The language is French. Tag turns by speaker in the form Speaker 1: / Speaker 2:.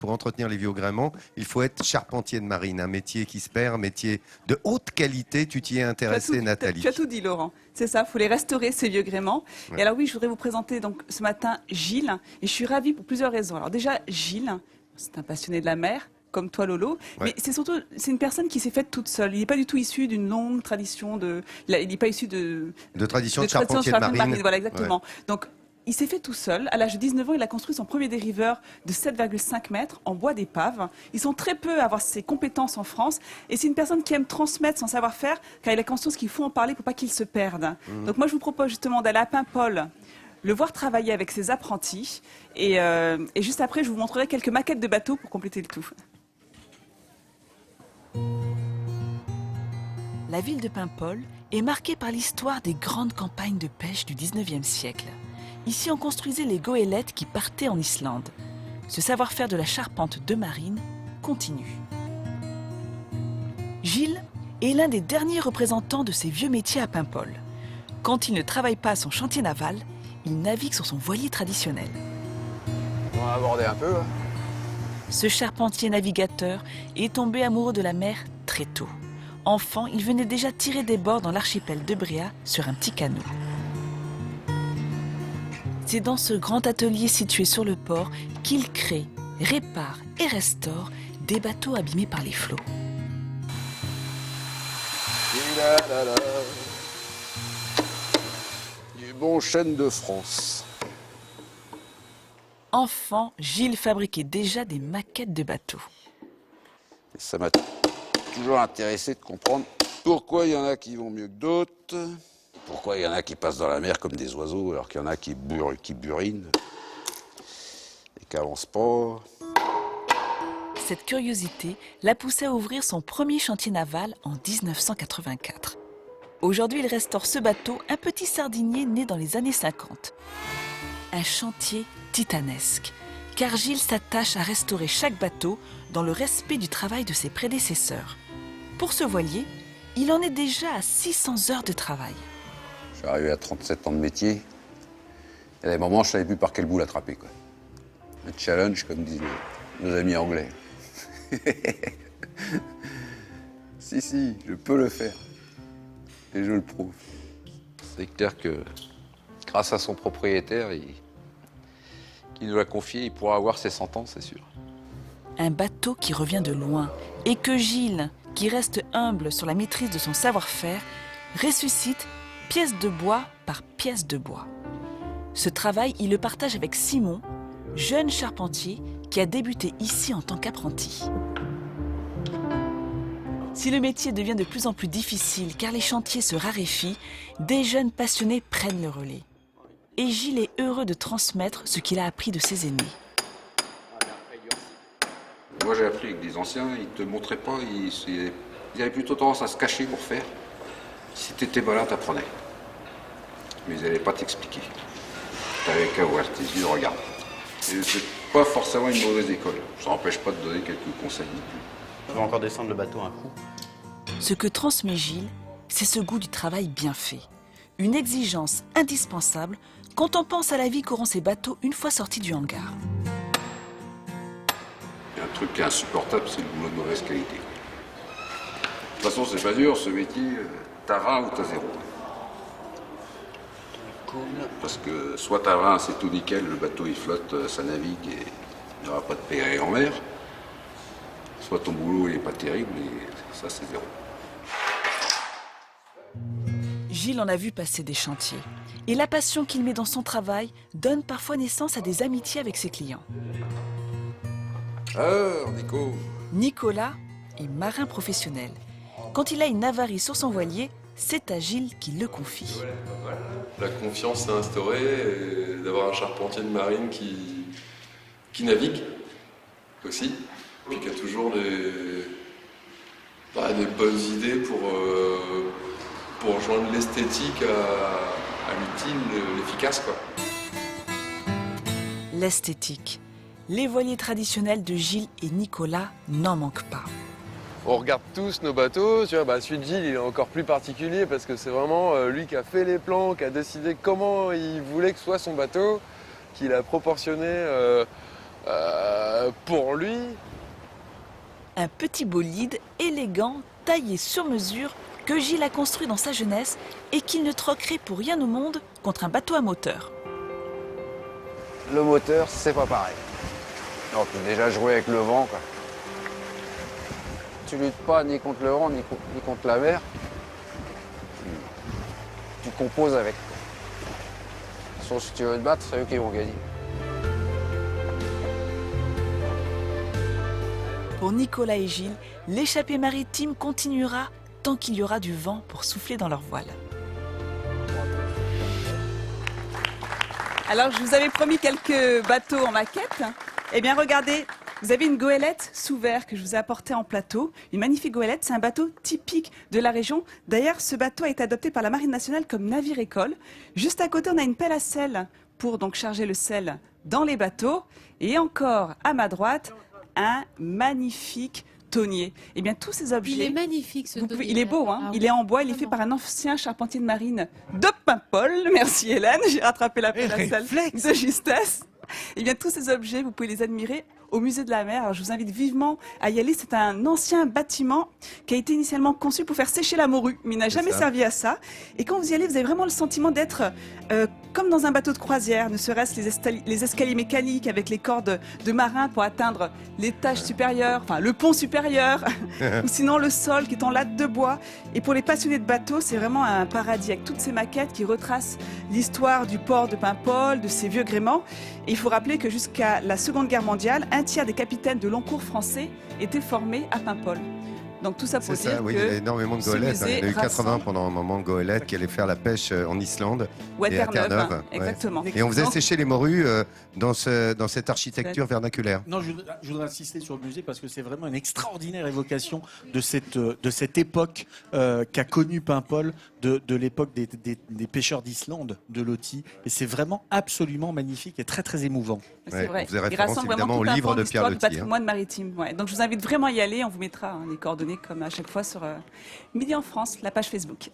Speaker 1: pour entretenir les vieux gréements, il faut être charpentier de marine, un métier qui se perd, un métier de haute qualité. Tu t'y es intéressé, Nathalie.
Speaker 2: Tu as tout dit, Laurent. C'est ça, il faut les restaurer, ces vieux gréements.
Speaker 1: Ouais.
Speaker 2: Et alors oui, je voudrais vous présenter donc ce matin Gilles. Et je suis ravie pour plusieurs raisons. Alors déjà, Gilles, c'est un passionné de la mer, comme toi, Lolo.
Speaker 1: Ouais.
Speaker 2: Mais c'est surtout, c'est une personne qui s'est faite toute seule. Il n'est pas du tout issu d'une longue tradition il n'est pas issu de
Speaker 1: tradition de charpentier de marine.
Speaker 2: Voilà, exactement.
Speaker 1: Ouais.
Speaker 2: Donc, il s'est fait tout seul. À l'âge de 19 ans, il a construit son premier dériveur de 7,5 mètres en bois d'épave. Ils sont très peu à avoir ces compétences en France. Et c'est une personne qui aime transmettre son savoir-faire, car il a conscience qu'il faut en parler pour pas qu'il se perde. Donc moi, je vous propose justement d'aller à Paimpol, le voir travailler avec ses apprentis. Et juste après, je vous montrerai quelques maquettes de bateaux pour compléter le tout.
Speaker 3: La ville de Paimpol est marquée par l'histoire des grandes campagnes de pêche du 19e siècle. Ici, on construisait les goélettes qui partaient en Islande. Ce savoir-faire de la charpente de marine continue. Gilles est l'un des derniers représentants de ces vieux métiers à Paimpol. Quand il ne travaille pas à son chantier naval, il navigue sur son voilier traditionnel.
Speaker 4: On va aborder un peu.
Speaker 3: Ce charpentier navigateur est tombé amoureux de la mer très tôt. Enfant, il venait déjà tirer des bords dans l'archipel de Bréa sur un petit canot. C'est dans ce grand atelier situé sur le port qu'il crée, répare et restaure des bateaux abîmés par les flots.
Speaker 4: Du bon chêne de France.
Speaker 3: Enfant, Gilles fabriquait déjà des maquettes de bateaux.
Speaker 4: Et ça m'a toujours intéressé de comprendre pourquoi il y en a qui vont mieux que d'autres. Pourquoi il y en a qui passent dans la mer comme des oiseaux alors qu'il y en a qui burinent et qui n'avancent pas.
Speaker 3: Cette curiosité l'a poussé à ouvrir son premier chantier naval en 1984. Aujourd'hui, il restaure ce bateau, un petit sardinier né dans les années 50. Un chantier titanesque, car Gilles s'attache à restaurer chaque bateau dans le respect du travail de ses prédécesseurs. Pour ce voilier, il en est déjà à 600 heures de travail.
Speaker 4: Je suis arrivé à 37 ans de métier. Il y a des moments, je ne savais plus par quel bout l'attraper, quoi. Un challenge, comme disent nos amis anglais. Si, je peux le faire. Et je le prouve. C'est clair que, grâce à son propriétaire, qui nous l'a confié, il pourra avoir ses 100 ans, c'est sûr.
Speaker 3: Un bateau qui revient de loin et que Gilles, qui reste humble sur la maîtrise de son savoir-faire, ressuscite pièce de bois par pièce de bois. Ce travail, il le partage avec Simon, jeune charpentier qui a débuté ici en tant qu'apprenti. Si le métier devient de plus en plus difficile car les chantiers se raréfient, des jeunes passionnés prennent le relais. Et Gilles est heureux de transmettre ce qu'il a appris de ses aînés.
Speaker 4: Moi, j'ai appris avec des anciens, ils ne te montraient pas, ils avaient plutôt tendance à se cacher pour faire. Si tu étais malin, t'apprenais. Mais ils n'allaient pas t'expliquer. Tu n'avais qu'à ouvrir tes yeux, regarde. Et c'est pas forcément une mauvaise école. Ça n'empêche pas de donner quelques conseils non plus.
Speaker 5: Je vais encore descendre le bateau un coup.
Speaker 3: Ce que transmet Gilles, c'est ce goût du travail bien fait. Une exigence indispensable quand on pense à la vie qu'auront ces bateaux une fois sortis du hangar.
Speaker 4: Il y a un truc qui est insupportable, c'est le boulot de mauvaise qualité. De toute façon, c'est pas dur, ce métier, t'as 20 ou t'as 0.
Speaker 5: Cool.
Speaker 4: Parce que soit t'as 20, c'est tout nickel, le bateau il flotte, ça navigue et il n'y aura pas de péril en mer. Soit ton boulot il est pas terrible et ça c'est 0.
Speaker 3: Gilles en a vu passer des chantiers. Et la passion qu'il met dans son travail donne parfois naissance à des amitiés avec ses clients.
Speaker 4: Alors, Nico.
Speaker 3: Nicolas est marin professionnel. Quand il a une avarie sur son voilier, c'est à Gilles qu'il le confie.
Speaker 6: La confiance s'est instaurée et d'avoir un charpentier de marine qui navigue aussi, puis qui a toujours des bonnes idées pour joindre l'esthétique à l'utile, l'efficace, quoi.
Speaker 3: L'esthétique. Les voiliers traditionnels de Gilles et Nicolas n'en manquent pas.
Speaker 6: On regarde tous nos bateaux, tu vois, celui de Gilles il est encore plus particulier parce que c'est vraiment lui qui a fait les plans, qui a décidé comment il voulait que soit son bateau, qu'il a proportionné
Speaker 7: Pour lui,
Speaker 3: Un petit bolide élégant, taillé sur mesure, que Gilles a construit dans sa jeunesse et qu'il ne troquerait pour rien au monde contre un bateau à moteur.
Speaker 7: le moteur, c'est pas pareil. Donc déjà jouer avec le vent, quoi. Tu luttes pas ni contre le vent, ni contre la mer. Tu composes avec. Sauf si tu veux te battre, c'est eux qui vont gagner.
Speaker 3: Pour Nicolas et Gilles, l'échappée maritime continuera tant qu'il y aura du vent pour souffler dans leurs voiles.
Speaker 2: Alors, je vous avais promis quelques bateaux en maquette. Eh bien, regardez, vous avez une goélette sous verre que je vous ai apportée en plateau. Une magnifique goélette, c'est un bateau typique de la région. D'ailleurs, ce bateau a été adopté par la Marine nationale comme navire-école. Juste à côté, on a une pelle à sel pour donc charger le sel dans les bateaux. Et encore, à ma droite, un magnifique tonnier. Eh bien, tous ces objets...
Speaker 8: Il est magnifique ce tonnier.
Speaker 2: Il est beau, hein.
Speaker 8: Ah
Speaker 2: Il
Speaker 8: oui,
Speaker 2: est en bois, il est fait par un ancien charpentier de marine de Paimpol. Merci Hélène, j'ai rattrapé la pelle à sel de justesse. Eh bien, tous ces objets, vous pouvez les admirer au musée de la mer. Alors, je vous invite vivement à y aller. C'est un ancien bâtiment qui a été initialement conçu pour faire sécher la morue, mais il n'a jamais servi à ça. Et quand vous y allez, vous avez vraiment le sentiment d'être comme dans un bateau de croisière, ne serait-ce les escaliers mécaniques avec les cordes de marins pour atteindre l'étage supérieur, enfin le pont supérieur, ou sinon le sol qui est en latte de bois. Et pour les passionnés de bateaux, c'est vraiment un paradis avec toutes ces maquettes qui retracent l'histoire du port de Paimpol, de ses vieux gréements. Et il faut rappeler que jusqu'à la Seconde Guerre mondiale, un tiers des capitaines de long cours français étaient formés à Paimpol. Donc tout ça pour
Speaker 1: C'est
Speaker 2: dire
Speaker 1: ça, oui,
Speaker 2: que
Speaker 1: il y a énormément de
Speaker 2: ce
Speaker 1: goélettes. Il y en a eu
Speaker 2: musée
Speaker 1: 80
Speaker 2: rassemble-
Speaker 1: pendant un moment, goélettes, qui allaient faire la pêche en Islande
Speaker 2: ou à
Speaker 1: et à
Speaker 2: Terre-Neuve,
Speaker 1: Terre-Neuve.
Speaker 2: hein, exactement.
Speaker 1: Et on faisait
Speaker 2: Donc,
Speaker 1: sécher les morues dans cette architecture vernaculaire.
Speaker 9: Non, je voudrais insister sur le musée parce que c'est vraiment une extraordinaire évocation de cette époque qu'a connue Paimpol, de l'époque des pêcheurs d'Islande, de Loti. Et c'est vraiment absolument magnifique et très très émouvant.
Speaker 2: c'est
Speaker 1: Ouais,
Speaker 2: vrai.
Speaker 1: on faisait
Speaker 2: Il
Speaker 1: référence
Speaker 2: rassemble
Speaker 1: évidemment
Speaker 2: vraiment
Speaker 1: au
Speaker 2: tout un
Speaker 1: livre
Speaker 2: pan
Speaker 1: de
Speaker 2: d'histoire
Speaker 1: Pierre
Speaker 2: du
Speaker 1: Loti, hein.
Speaker 2: patrimoine maritime. Ouais. Donc je vous invite vraiment à y aller. On vous mettra les coordonnées comme à chaque fois sur Midi en France, la page Facebook.